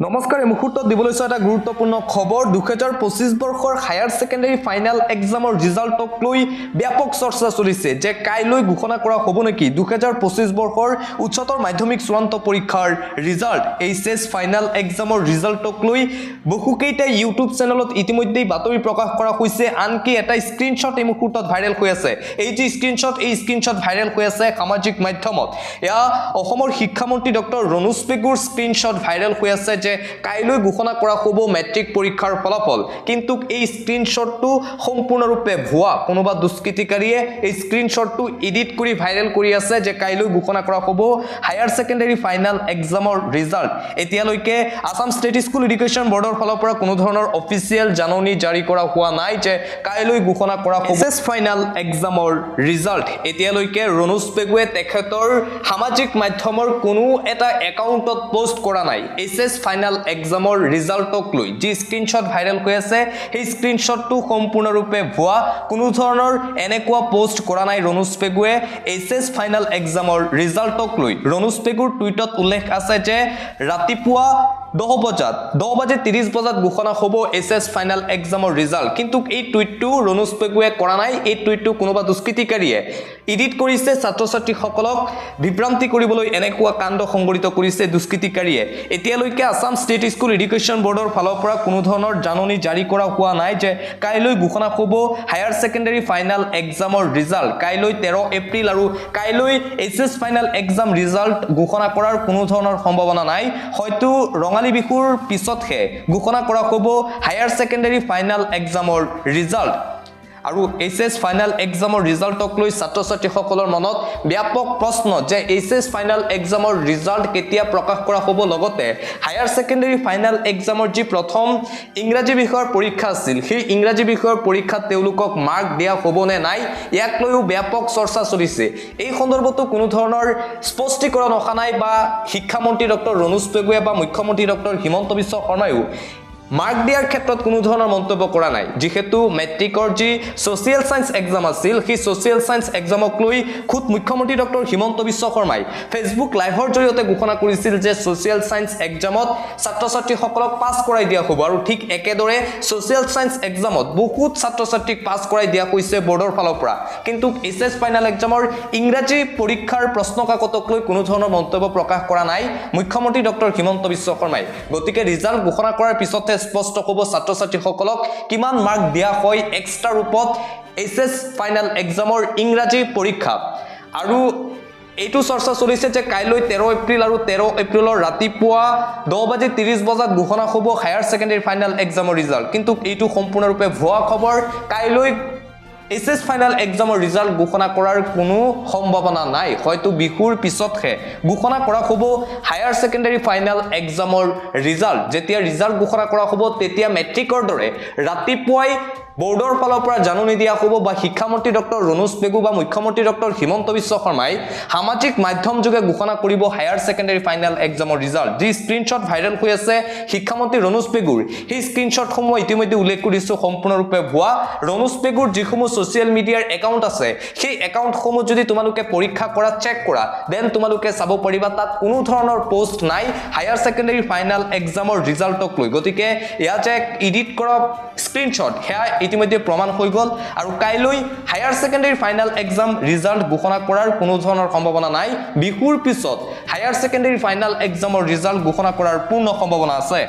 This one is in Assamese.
নমস্কাৰ এই মুহূৰ্তত দিবলৈ এটা গুৰুত্বপূৰ্ণ খবৰ 2025 বৰ্ষৰ হায়াৰ সেকেন্ডাৰী ফাইনাল এক্সামৰ ৰিজাল্টক লৈ ব্যাপক চৰ্চা চলিছে যে কাইলৈ ঘোষণা কৰা হ'ব নেকি 2025 বৰ্ষৰ উচ্চতৰ মাধ্যমিক চূড়ান্ত পৰীক্ষাৰ ৰিজাল্ট এইচএছ ফাইনাল এক্সামৰ ৰিজাল্টক লৈ বহুকেইটা ইউটিউব চেনেলত ইতিমধ্যে বাতৰি প্ৰকাশ কৰা হৈছে আনকি এটা স্ক্ৰিনশ্বট এই মুহূৰ্তত ভাইৰেল হৈ আছে এই যে স্ক্ৰিনশ্বট ভাইৰেল হৈ আছে সামাজিক মাধ্যমত এয়া অসমৰ শিক্ষামন্ত্ৰী ডক্টৰ ৰণোজ পেগুৰ স্ক্ৰিনশ্বট ভাইৰেল হৈ আছে যে কাইলৈ ঘোষণা কৰা হ'ব মেট্ৰিক পৰীক্ষাৰ ফলাফল কিন্তু এই স্ক্ৰিনশ্বটটো সম্পূৰ্ণৰূপে ভুৱা কোনোবা দুষ্কৃতিকাৰীয়ে এই স্ক্ৰিনশ্বটটো এডিট কৰি ভাইৰেল কৰি আছে যে কাইলৈ ঘোষণা কৰা হ'ব হায়াৰ সেকেন্ডাৰী ফাইনাল এক্সামৰ ৰিজাল্ট এতিয়ালৈকে আসাম ষ্টেট স্কুল এডুকেশ্যন বৰ্ডৰ ফালৰ পৰা কোনো ধৰণৰ অফিচিয়েল জাননী জাৰি কৰা হোৱা নাই যে কাইলৈ ঘোষণা কৰা হ'ব এছএছ ফাইনাল এক্সামৰ ৰিজাল্ট এতিয়ালৈকে ৰণোজ পেগুৱে তেখেতৰ সামাজিক মাধ্যমৰ কোনো এটা একাউণ্টত পোষ্ট কৰা নাই এছএছ ফাইনাল এক্সামৰ ৰিজাল্টক লৈ যি স্ক্ৰিনশ্বট ভাইৰেল হৈ আছে সেই স্ক্ৰিনশ্বটটো সম্পূৰ্ণৰূপে ভুৱা কোনো ধৰণৰ এনেকুৱা পোষ্ট কৰা নাই ৰণোজ পেগুৱে এছএছ ফাইনাল এক্সামৰ ৰিজাল্টক লৈ ৰণোজ পেগুৰ টুইটত উল্লেখ আছে যে ৰাতিপুৱা 10 বাজি 30 বজাত ঘোষণা হ'ব এছএছ ফাইনাল এক্সামৰ ৰিজাল্ট কিন্তু এই টুইটটো ৰণোজ পেগুৱে কৰা নাই এই টুইটটো কোনোবা দুষ্কৃতিকাৰীয়ে এডিট কৰিছে ছাত্ৰ ছাত্ৰীসকলক বিভ্ৰান্তি কৰিবলৈ এনেকুৱা কাণ্ড সংঘটিত কৰিছে দুষ্কৃতিকাৰীয়ে এতিয়ালৈকে আসাম ষ্টেট স্কুল এডুকেশ্যন বৰ্ডৰ ফালৰ পৰা কোনো ধৰণৰ জাননী জাৰি কৰা হোৱা নাই যে কাইলৈ ঘোষণা হ'ব হায়াৰ সেকেন্ডাৰী ফাইনাল এক্সামৰ ৰিজাল্ট কাইলৈ 13 এপ্ৰিল আৰু কাইলৈ এছএছ ফাইনাল এক্সাম ৰিজাল্ট ঘোষণা কৰাৰ কোনো ধৰণৰ সম্ভাৱনা নাই হয়তো ৰঙালী বিহুৰ পিছতহে ঘোষণা কৰা হ'ব হায়াৰ সেকেন্ডাৰী ফাইনাল এক্সামৰ ৰিজাল্ট আৰু এইচএছ ফাইনাল এক্সামৰ ৰিজাল্টক লৈ ছাত্ৰ ছাত্ৰীসকলৰ মনত ব্যাপক প্ৰশ্ন যে এইচএছ ফাইনাল এক্সামৰ ৰিজাল্ট কেতিয়া প্ৰকাশ কৰা হ'ব লগতে হায়াৰ সেকেন্ডাৰী ফাইনাল এক্সামৰ যি প্ৰথম ইংৰাজী বিষয়ৰ পৰীক্ষা আছিল সেই ইংৰাজী বিষয়ৰ পৰীক্ষাত তেওঁলোকক মাৰ্ক দিয়া হ'ব নে নাই ইয়াক লৈও ব্যাপক চৰ্চা চলিছে এই সন্দৰ্ভতো কোনো ধৰণৰ স্পষ্টীকৰণ অহা নাই বা শিক্ষামন্ত্ৰী ডক্টৰ ৰণোজ পেগুৱে বা মুখ্যমন্ত্ৰী ডক্টৰ হিমন্ত বিশ্ব শৰ্মায়ো মাৰ্ক দিয়াৰ ক্ষেত্ৰত কোনো ধৰণৰ মন্তব্য কৰা নাই যেহেতু মেট্ৰিকৰ যি সোশিয়েল সায়েন্স এক্সাম আছিল সেই সোশিয়েল সায়েন্স এক্সামক লৈ খুদ মুখ্যমন্ত্ৰী ডক্টৰ হিমন্ত বিশ্ব শৰ্মাই ফেসবুক লাইভৰ জৰিয়তে ঘোষণা কৰিছিল যে সোশিয়েল সায়েন্স এক্সামত ছাত্ৰ ছাত্ৰীসকলক পাছ কৰাই দিয়া হ'ব আৰু ঠিক একেদৰে সোশিয়েল সায়েন্স এক্সামত বহুত ছাত্ৰ ছাত্ৰীক পাছ কৰাই দিয়া হৈছে বৰ্ডৰ ফালৰ পৰা কিন্তু এছএছ ফাইনাল এক্সামৰ ইংৰাজী পৰীক্ষাৰ প্ৰশ্ন কাকতক লৈ কোনো ধৰণৰ মন্তব্য প্ৰকাশ কৰা নাই মুখ্যমন্ত্ৰী ডক্টৰ হিমন্ত বিশ্ব শৰ্মাই গতিকে ৰিজাল্ট ঘোষণা কৰাৰ পিছতে স্পষ্ট হ'ব ছাত্ৰ ছাত্ৰীসকলক কিমান মাৰ্ক দিয়া হয় এক্সট্ৰা ৰূপত এছএছ ফাইনাল এক্সামৰ ইংৰাজী পৰীক্ষা আৰু এইটো চৰ্চা চলিছে যে কাইলৈ 13 এপ্ৰিল আৰু 13 এপ্ৰিলৰ ৰাতিপুৱা 10 বাজি 30 বজাত ঘোষণা হ'ব হায়াৰ সেকেন্ডাৰী ফাইনাল এক্সামৰ ৰিজাল্ট কিন্তু এইটো সম্পূৰ্ণৰূপে ভুৱা খবৰ কাইলৈ এছএছ ফাইনাল এক্সামৰ ৰিজাল্ট ঘোষণা কৰাৰ কোনো সম্ভাৱনা নাই হয়তো বিহুৰ পিছতহে ঘোষণা কৰা হ'ব হায়াৰ সেকেন্ডাৰী ফাইনাল এক্সামৰ ৰিজাল্ট যেতিয়া ৰিজাল্ট ঘোষণা কৰা হ'ব তেতিয়া মেট্ৰিকৰ দৰে ৰাতিপুৱাই বৰ্ডৰ ফালৰ পৰা জাননী দিয়া হ'ব বা শিক্ষামন্ত্ৰী ডক্টৰ ৰণোজ পেগু বা মুখ্যমন্ত্ৰী ডক্টৰ হিমন্ত বিশ্ব শৰ্মাই সামাজিক মাধ্যম যোগে ঘোষণা কৰিব হায়াৰ সেকেন্ডাৰী ফাইনাল এক্সামৰ ৰিজাল্ট যি স্ক্ৰিনশ্বট ভাইৰেল হৈ আছে শিক্ষামন্ত্ৰী ৰণোজ পেগুৰ সেই স্ক্ৰিনশ্বটসমূহ ইতিমধ্যে উল্লেখ কৰিছো সম্পূৰ্ণৰূপে ভুৱা ৰণোজ পেগুৰ যিসমূহ সোশিয়েল মিডিয়াৰ একাউণ্ট আছে সেই একাউণ্টসমূহ যদি তোমালোকে পৰীক্ষা কৰা চেক কৰা দেন তোমালোকে চাব পাৰিবা তাত কোনো ধৰণৰ পোষ্ট নাই হায়াৰ সেকেন্ডাৰী ফাইনাল এক্সামৰ ৰিজাল্টক লৈ গতিকে এয়া যে এডিট কৰা স্ক্ৰিনশ্বট হেয়া ইতিমধ্যে প্ৰমাণ হৈ গল আৰু কাইলৈ higher secondary final exam result ঘোষণা কৰাৰ কোনো ধৰণৰ সম্ভাৱনা নাই বিহুৰ পিছত হায়াৰ সেকেন্ডাৰী ফাইনাল এক্সামৰ ৰিজাল্ট ঘোষণা কৰাৰ পূৰ্ণ সম্ভাৱনা আছে